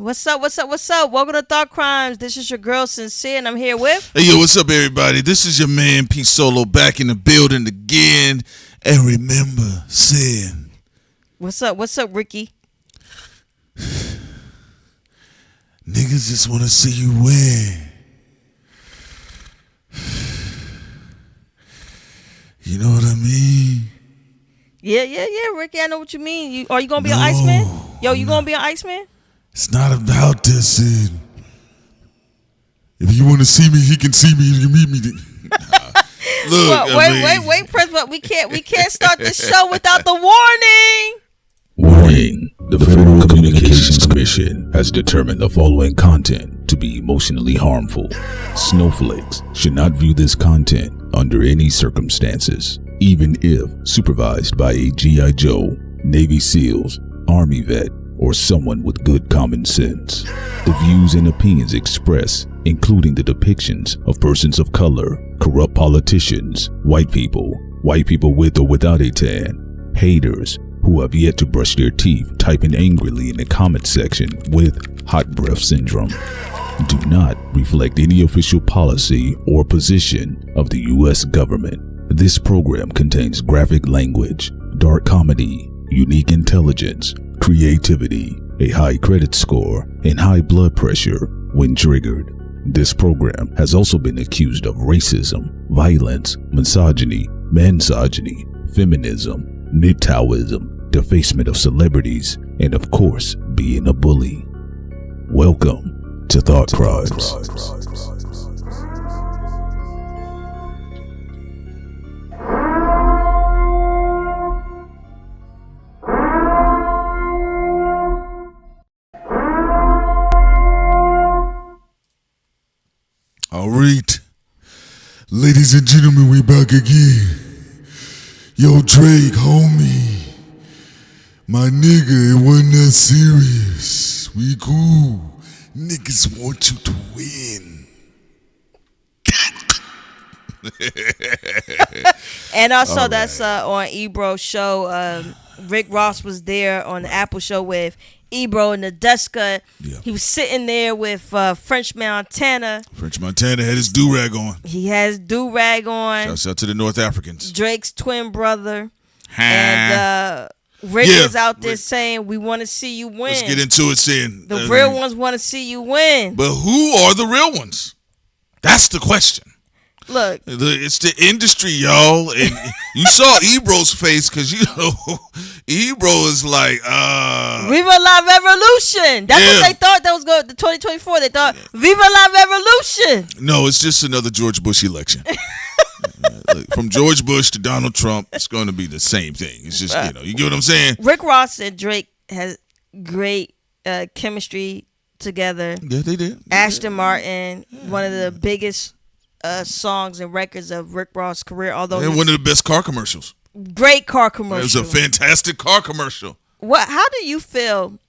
What's up? What's up? What's up? Welcome to Thought Crimes. This is your girl Sincere, and I'm here with. Hey, yo, what's up, everybody? This is your man P Solo back in the building again. And remember, sin. What's up? What's up, Ricky? Niggas just want to see you win. You know what I mean? Yeah, Ricky. I know what you mean. Are you gonna be an Iceman? Yo, you gonna be an Iceman? It's not about this, sin. If you want to see me, he can see me. You can meet me. Look, well, wait, Prince. But we can't start the show without the warning. Warning. The Federal Communications Commission has determined the following content to be emotionally harmful. Snowflakes should not view this content under any circumstances, even if supervised by a G.I. Joe, Navy SEALs, Army vet, or someone with good common sense. The views and opinions expressed, including the depictions of persons of color, corrupt politicians, white people with or without a tan, haters who have yet to brush their teeth typing angrily in the comment section with hot breath syndrome, do not reflect any official policy or position of the U.S. government. This program contains graphic language, dark comedy, unique intelligence, creativity, a high credit score, and high blood pressure when triggered. This program has also been accused of racism, violence, misogyny, mansogyny, feminism, MGTOWism, defacement of celebrities, and of course, being a bully. Welcome to Thought Crimes. All right. Ladies and gentlemen, we back again. Yo, Drake, homie. My nigga, it wasn't that serious. We cool. Niggas want you to win. And also, that's on Ebro's show. Rick Ross was there on the Apple show with Ebro and Nadeska. Yeah. He was sitting there with French Montana. French Montana had his do-rag on. He has do-rag on. Shouts out to the North Africans. Drake's twin brother. And Rick is out there saying, we want to see you win. Let's get into it, saying. The real ones want to see you win. But who are the real ones? That's the question. Look. It's the industry, y'all. And you saw Ebro's face because, you know, Ebro is like, Viva la Revolution. That's what they thought that was going to 2024. They thought, Viva la Revolution. No, it's just another George Bush election. From George Bush to Donald Trump, it's going to be the same thing. It's just, you get what I'm saying? Rick Ross and Drake has great chemistry together. Yeah, they did. Ashton Martin, one of the biggest songs and records of Rick Ross' career. Although and one of the best car commercials. Great car commercial. It was a fantastic car commercial. How do you feel?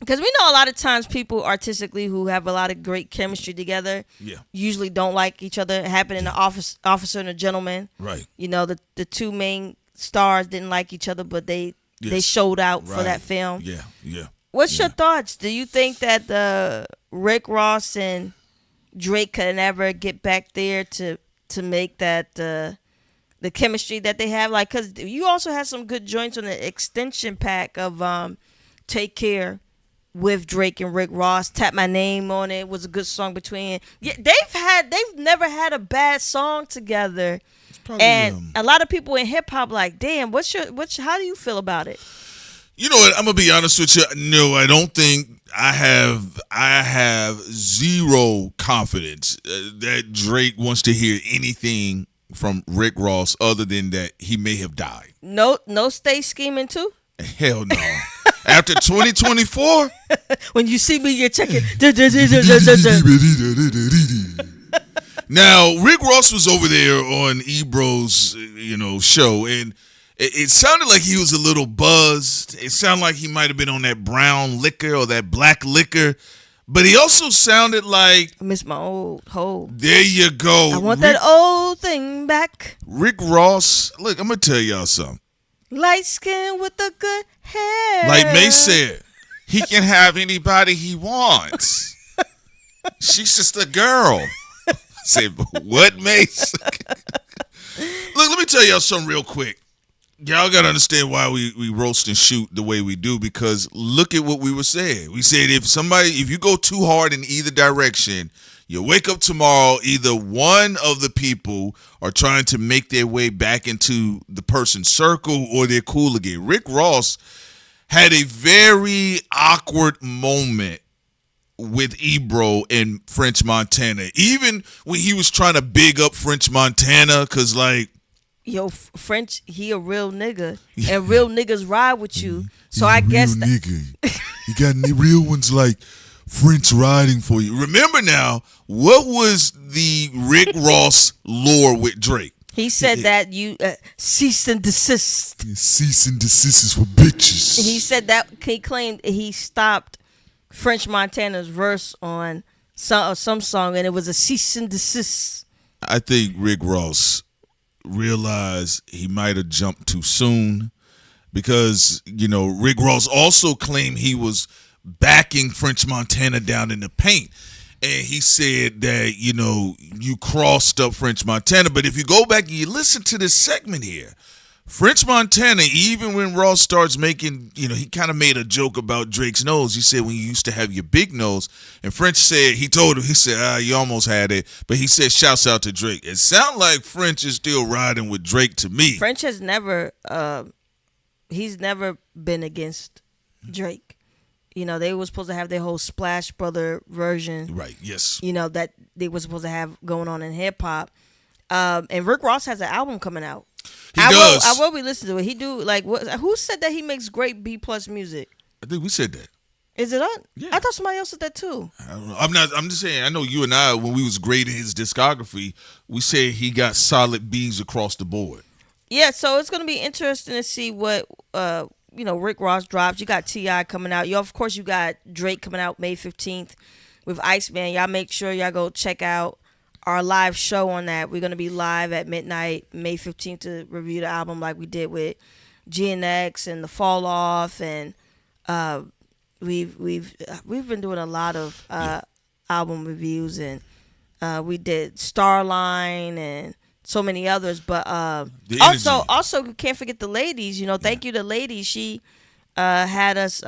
Because we know a lot of times people artistically who have a lot of great chemistry together usually don't like each other. It happened in the Officer and a Gentleman. Right. You know, the two main stars didn't like each other, but they showed out for that film. Yeah. What's your thoughts? Do you think that Rick Ross and Drake could never get back there to make that the chemistry that they have? Like, because you also have some good joints on the extension pack of Take Care with Drake and Rick Ross. Tap My Name on it was a good song between. Yeah, they've never had a bad song together. Probably, and a lot of people in hip hop like, damn, how do you feel about it? You know what? I'm gonna be honest with you. No, I don't think I have zero confidence that Drake wants to hear anything from Rick Ross other than that he may have died. No, Stay Scheming too? Hell no. After 2024? When you see me, you're checking. Now, Rick Ross was over there on Ebro's, show, and it sounded like he was a little buzzed. It sounded like he might have been on that brown liquor or that black liquor. But he also sounded like... I miss my old hoe. There you go. I want that old thing back. Rick Ross, look, I'm going to tell y'all something. Light skin with the good hair. Like May said, he can have anybody he wants. She's just a girl. I said, what, Mace? Look, let me tell y'all something real quick. Y'all got to understand why we roast and shoot the way we do, because look at what we were saying. We said if you go too hard in either direction, you wake up tomorrow, either one of the people are trying to make their way back into the person's circle or they're cool again. Rick Ross had a very awkward moment with Ebro and French Montana. Even when he was trying to big up French Montana, because, like, yo, French, he a real nigga, and real niggas ride with you. So I guess real nigga. You got any real ones like French riding for you. Remember now, what was the Rick Ross lore with Drake? he said that you cease and desist. Cease and desist is for bitches. He said that he claimed he stopped French Montana's verse on some song, and it was a cease and desist. I think Rick Ross realized he might have jumped too soon, because, you know, Rick Ross also claimed he was backing French Montana down in the paint. And he said that, you know, you crossed up French Montana. But if you go back and you listen to this segment here, French Montana, even when Ross starts making, you know, he kind of made a joke about Drake's nose. He said, when you used to have your big nose, and French said, he told him, he said, you almost had it. But he said, shouts out to Drake. It sounds like French is still riding with Drake to me. French has never, he's never been against Drake. You know, they were supposed to have their whole Splash Brother version. Right, yes. You know, that they were supposed to have going on in hip hop. And Rick Ross has an album coming out. He does. I will be listening to it. He do, like, what? Who said that he makes great B+ music? I think we said that. Is it on? Yeah. I thought somebody else said that too. I don't know. I'm just saying, I know you and I, when we was grading his discography, we said he got solid B's across the board. Yeah, so it's going to be interesting to see what, you know, Rick Ross drops. You got T.I. coming out. Of course, you got Drake coming out May 15th with Iceman. Y'all make sure y'all go check out our live show on that. We're going to be live at midnight May 15th to review the album like we did with GNX and The Fall Off, and we've been doing a lot of album reviews, and we did Starline and so many others. But also can't forget the ladies. You know, thank you to ladies. She had us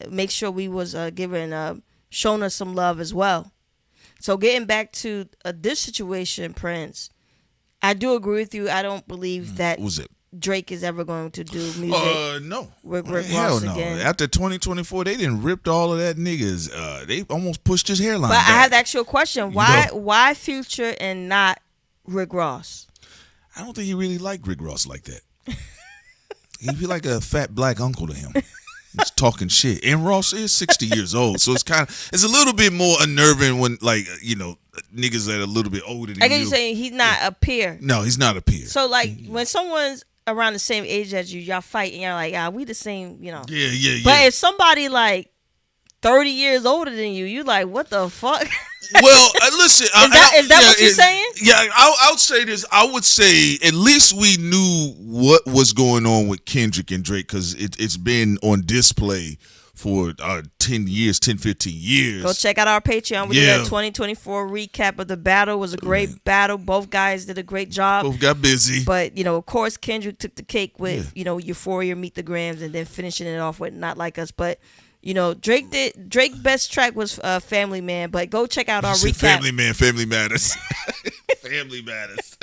make sure we was showing us some love as well. So getting back to this situation, Prince, I do agree with you. I don't believe that Drake is ever going to do music. No. With Rick Hell Ross no. again. After 2024, they didn't ripped all of that niggas. They almost pushed his hairline But back. I have to ask you a question. Why Future and not Rick Ross? I don't think he really liked Rick Ross like that. He'd be like a fat black uncle to him. He's talking shit. And Ross is 60 years old, so it's a little bit more unnerving when, like, you know, niggas that are a little bit older than you. I guess you're saying he's not a peer. No, he's not a peer. So, like, when someone's around the same age as you, y'all fight, and you're like, we the same, you know. Yeah. But if somebody, like, 30 years older than you, you like, what the fuck? Well, listen. Is that what you're saying? Yeah, I would say this. I would say at least we knew what was going on with Kendrick and Drake, because it's been on display for 10 years, 10, 15 years. Go check out our Patreon. We did a 2024 recap of the battle. It was a great battle. Both guys did a great job. Both got busy. But, you know, of course, Kendrick took the cake with, you know, Euphoria, Meet the Grams, and then finishing it off with Not Like Us. But, you know, Drake's best track was Family Man. But go check out our recap. Family Matters. Family Matters.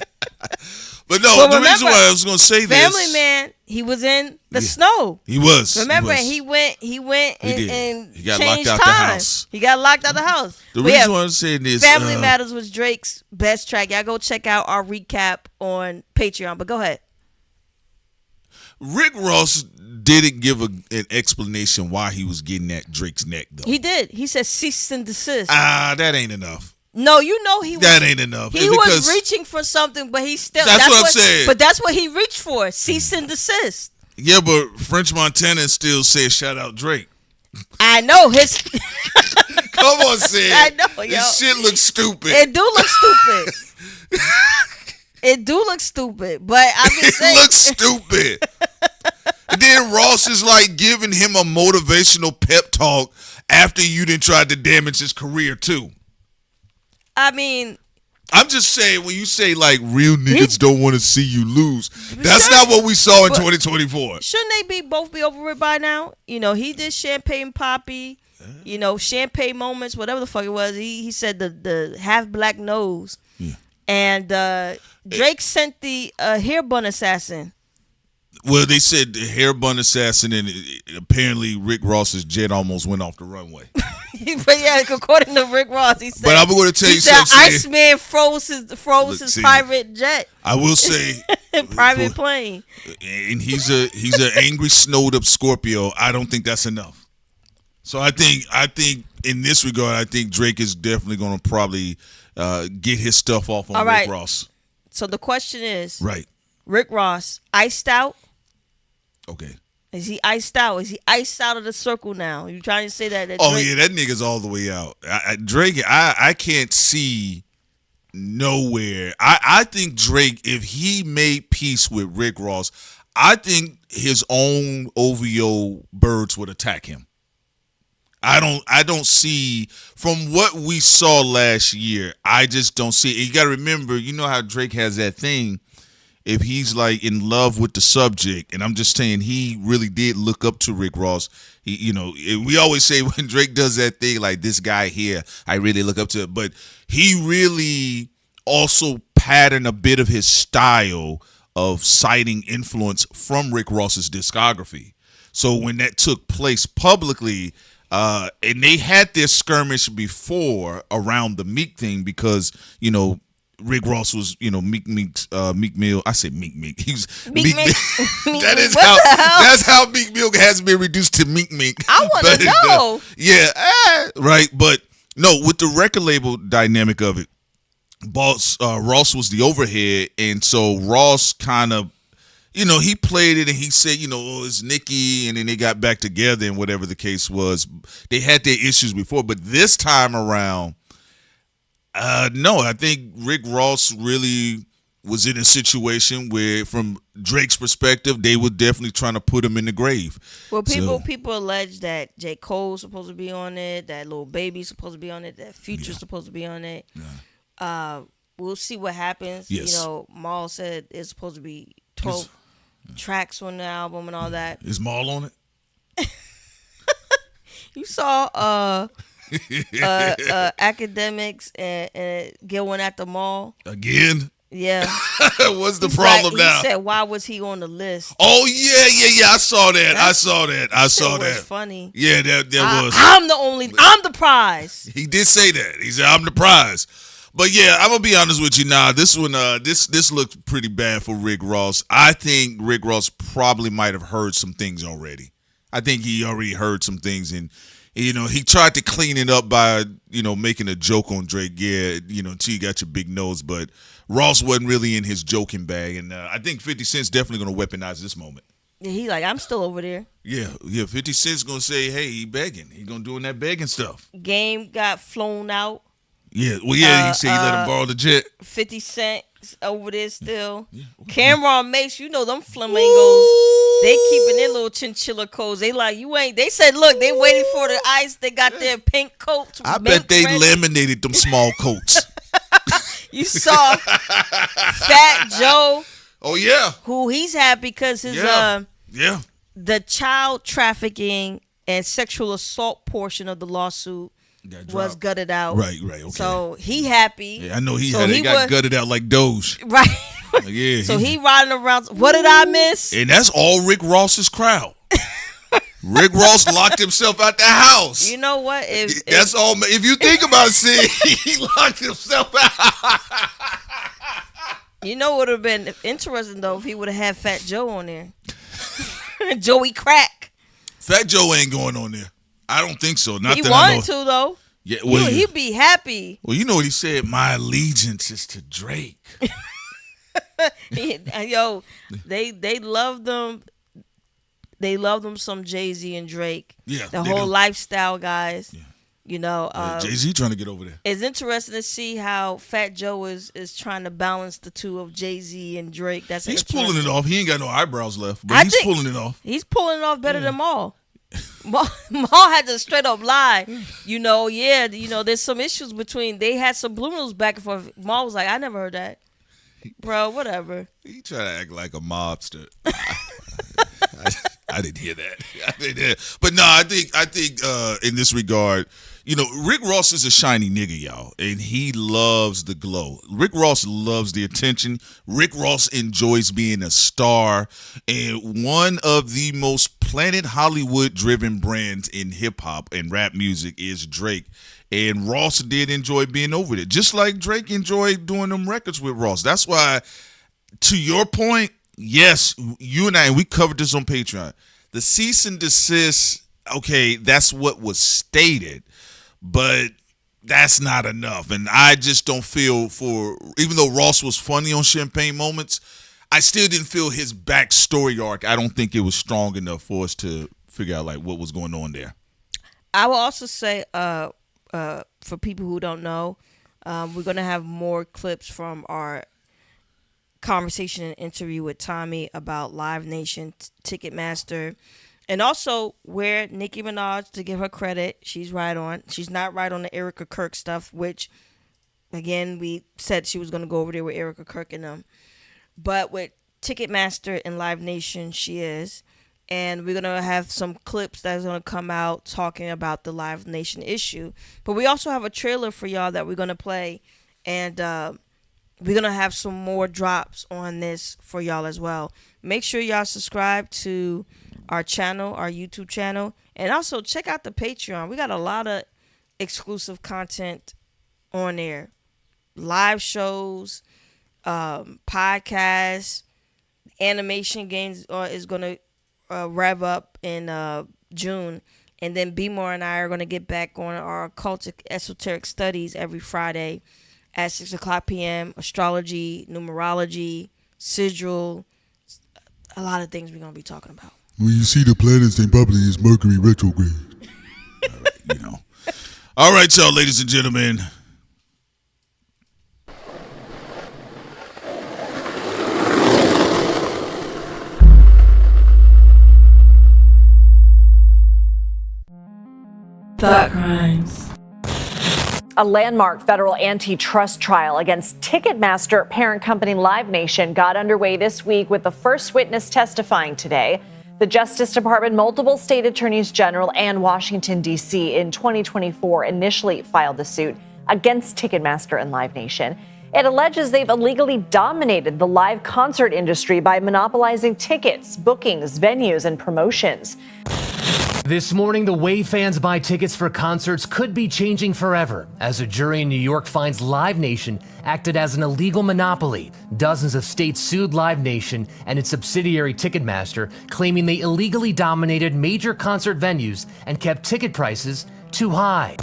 But no, the reason why I was going to say this. Family Man, he was in the snow. He was. Remember, he went and he got changed locked out time. the house. He got locked out the house. The reason why I'm saying this. Family Matters was Drake's best track. Y'all go check out our recap on Patreon. But go ahead. Rick Ross didn't give an explanation why he was getting at Drake's neck, though. He did. He said cease and desist. That ain't enough. No, you know he was. That ain't enough. He was reaching for something, but he still. That's what I'm saying. But that's what he reached for. Cease and desist. Yeah, but French Montana still says shout out Drake. I know his. Come on, Sid. I know, yo. This shit looks stupid. It do look stupid. It do look stupid, but I'm just saying. It looks stupid. And then Ross is like giving him a motivational pep talk after you done tried to damage his career too. I mean, I'm just saying, when you say like real niggas don't want to see you lose, that's not what we saw in 2024. Shouldn't they both be over it by now? You know, he did Champagne Poppy, you know, Champagne Moments, whatever the fuck it was. He said the half black nose. Yeah. And Drake sent the hair bun assassin. Well, they said the hair bun assassin, and apparently Rick Ross's jet almost went off the runway. But yeah, according to Rick Ross, he said. But I'm going to tell you something. something. Iceman froze his private jet. I will say, private plane. And he's an angry, snowed up Scorpio. I don't think that's enough. So I think in this regard, I think Drake is definitely going to probably get his stuff off on Rick Ross. So the question is, right? Rick Ross iced out? Okay. Is he iced out? Is he iced out of the circle now? You trying to say that? Oh yeah, that nigga's all the way out. Drake, I can't see nowhere. I think Drake, if he made peace with Rick Ross, I think his own OVO birds would attack him. I don't see, from what we saw last year, I just don't see it. You got to remember, you know how Drake has that thing. If he's like in love with the subject, and I'm just saying he really did look up to Rick Ross. He, you know, we always say when Drake does that thing, like this guy here, I really look up to it. But he really also patterned a bit of his style of citing influence from Rick Ross's discography. So when that took place publicly, and they had this skirmish before around the Meek thing because, you know, Rick Ross was, you know, Meek Mill. I say Meek. He's Meek. That's how Meek Mill has been reduced to Meek. I want to know. Right. But no, with the record label dynamic of it, Ross was the overhead, and so Ross kind of, you know, he played it and he said, you know, oh, it's Nicki, and then they got back together and whatever the case was. They had their issues before, but this time around, no, I think Rick Ross really was in a situation where, from Drake's perspective, they were definitely trying to put him in the grave. Well, people allege that J. Cole's supposed to be on it, that Lil Baby's supposed to be on it, that Future's supposed to be on it. Yeah. We'll see what happens. Yes. You know, Maul said it's supposed to be 12 tracks on the album and all that. Is Maul on it? You saw academics and going at the mall again. Yeah. What's the problem now? He said, "Why was he on the list?" Oh yeah. I saw that. I saw that. Was funny. Yeah, that was. I'm the prize. He did say that. He said, "I'm the prize." But yeah, I'm gonna be honest with you now. This one, this looked pretty bad for Rick Ross. I think Rick Ross probably might have heard some things already. I think he already heard some things, and you know, he tried to clean it up by, you know, making a joke on Drake. Yeah, you know, until you got your big nose, but Ross wasn't really in his joking bag, and I think 50 Cent's definitely gonna weaponize this moment. Yeah, he like, I'm still over there. Yeah. 50 Cent's gonna say, hey, he begging. He gonna doing that begging stuff. Game got flown out. Yeah, well, yeah, he said he let him borrow the jet. 50 Cent over there still. Yeah. Cameron Mace, you know them flamingos. They keeping their little chinchilla coats. They like, you ain't. They said, look, they waiting for the ice. They got their pink coats. I bet they laminated them small coats. You saw Fat Joe. Oh yeah. Who he's happy because his the child trafficking and sexual assault portion of the lawsuit was gutted out. Right, okay. So he happy. Yeah, I know he got gutted out like Doge. Right. Yeah. So he riding around. What did I miss? And that's all Rick Ross's crowd. Rick Ross locked himself out the house. You know what? That's all. If you think about it, see, he locked himself out. You know what would have been interesting though if he would have had Fat Joe on there. Joey Crack. Fat Joe ain't going on there. I don't think so. Not he that wanted I know. to though. Yeah, well, he'd be happy. Well, you know what he said. My allegiance is to Drake. Yo, they love them. They love them some Jay-Z and Drake. Yeah, the whole lifestyle guys. Yeah. You know, Jay-Z trying to get over there. it's interesting to see how Fat Joe is trying to balance the two of Jay-Z and Drake. He's pulling it off. He ain't got no eyebrows left, but I he's think pulling it off. He's pulling it off better than Maul. Maul had to straight up lie. There's some issues between. They had some subliminals back and forth. Maul was like, I never heard that. Bro, whatever. He try to act like a mobster. I didn't hear that. I didn't hear. But no, I think in this regard, Rick Ross is a shiny nigga, y'all, and he loves the glow. Rick Ross loves the attention. Rick Ross enjoys being a star, and one of the most Planet Hollywood-driven brands in hip-hop and rap music is Drake. And Ross did enjoy being over there, just like Drake enjoyed doing them records with Ross. That's why, to your point, yes, you and I, we covered this on Patreon. The cease and desist, okay, that's what was stated, but that's not enough. And I just don't feel even though Ross was funny on Champagne Moments, I still didn't feel his backstory arc. I don't think it was strong enough for us to figure out what was going on there. I will also say, for people who don't know, we're going to have more clips from our conversation and interview with Tommy about Live Nation, Ticketmaster, and also where Nicki Minaj, to give her credit, she's right on. She's not right on the Erica Kirk stuff, which, again, we said she was going to go over there with Erica Kirk and them. But with Ticketmaster and Live Nation, she is. And we're going to have some clips that's going to come out talking about the Live Nation issue. But we also have a trailer for y'all that we're going to play. And we're going to have some more drops on this for y'all as well. Make sure y'all subscribe to our channel, our YouTube channel. And also check out the Patreon. We got a lot of exclusive content on there. Live shows, podcasts, animation games is going to rev up in June. And then B-More and I are going to get back on our occultic esoteric studies every Friday at 6 o'clock p.m. Astrology, numerology, sigil, a lot of things we're going to be talking about. When you see the planets, then probably it's Mercury retrograde. All right, y'all, ladies and gentlemen. Thought Crimes. A landmark federal antitrust trial against Ticketmaster parent company Live Nation got underway this week with the first witness testifying today. The Justice Department, multiple state attorneys general, and Washington, D.C. in 2024 initially filed the suit against Ticketmaster and Live Nation. It alleges they've illegally dominated the live concert industry by monopolizing tickets, bookings, venues, and promotions. This morning, the way fans buy tickets for concerts could be changing forever as a jury in New York finds Live Nation acted as an illegal monopoly. Dozens of states sued Live Nation and its subsidiary Ticketmaster, claiming they illegally dominated major concert venues and kept ticket prices too high.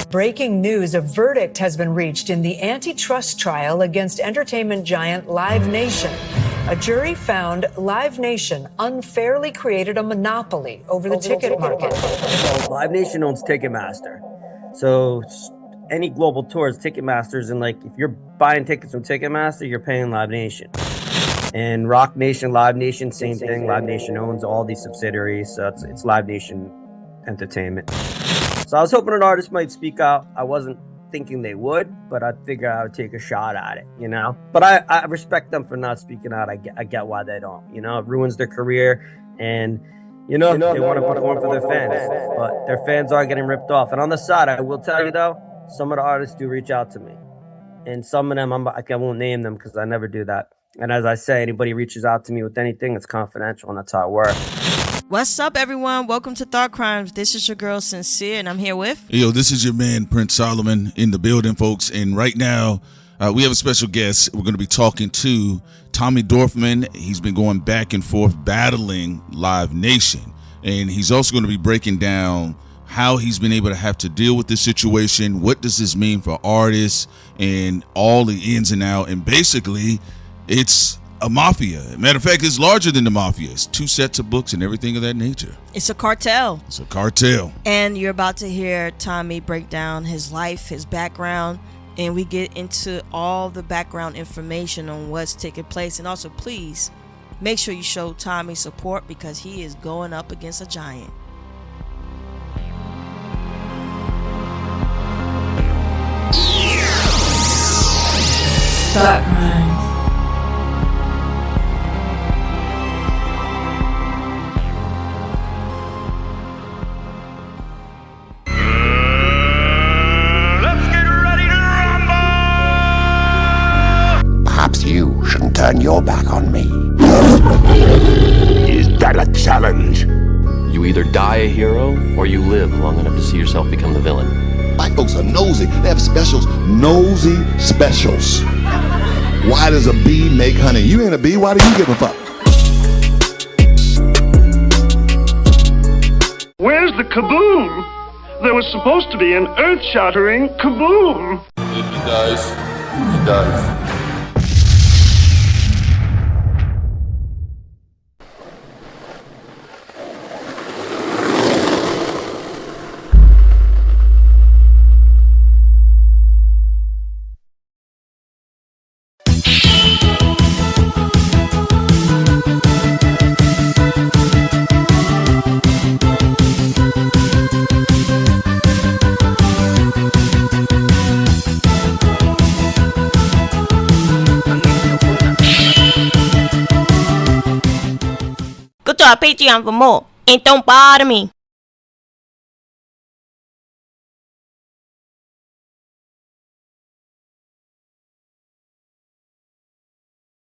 Breaking news, a verdict has been reached in the antitrust trial against entertainment giant Live Nation. A jury found Live Nation unfairly created a monopoly over the ticket market. Live Nation owns Ticketmaster. So any global tours, Ticketmaster's, and if you're buying tickets from Ticketmaster, you're paying Live Nation. And Rock Nation, Live Nation, same thing. Live Nation owns all these subsidiaries, so it's Live Nation Entertainment. So I was hoping an artist might speak out. I wasn't thinking they would, but I figured I would take a shot at it, But I respect them for not speaking out. I get why they don't, It ruins their career, and they want to perform for their fans, but their fans are getting ripped off. And on the side, I will tell you though, some of the artists do reach out to me, and some of them I won't name them because I never do that. And as I say, anybody reaches out to me with anything, it's confidential, and that's how it works. What's up, everyone? Welcome to Thought Crimes. This is your girl, Sincere, and I'm here with... Yo, this is your man, Prince Solomon, in the building, folks. And right now, we have a special guest. We're going to be talking to Tommy Dorfman. He's been going back and forth battling Live Nation. And he's also going to be breaking down how he's been able to have to deal with this situation. What does this mean for artists and all the ins and outs? And basically, it's a mafia. Matter of fact, it's larger than the mafia. It's 2 sets of books and everything of that nature. It's a cartel. It's a cartel. And you're about to hear Tommy break down his life, his background, and we get into all the background information on what's taking place. And also, please make sure you show Tommy support because he is going up against a giant. Thought Crimes. Perhaps you shouldn't turn your back on me. Is that a challenge? You either die a hero or you live long enough to see yourself become the villain. White folks are nosy. They have specials. Nosy specials. Why does a bee make honey? You ain't a bee. Why do you give a fuck? Where's the kaboom? There was supposed to be an earth-shattering kaboom. If he dies, he dies. Go to our Patreon for more and don't bother me.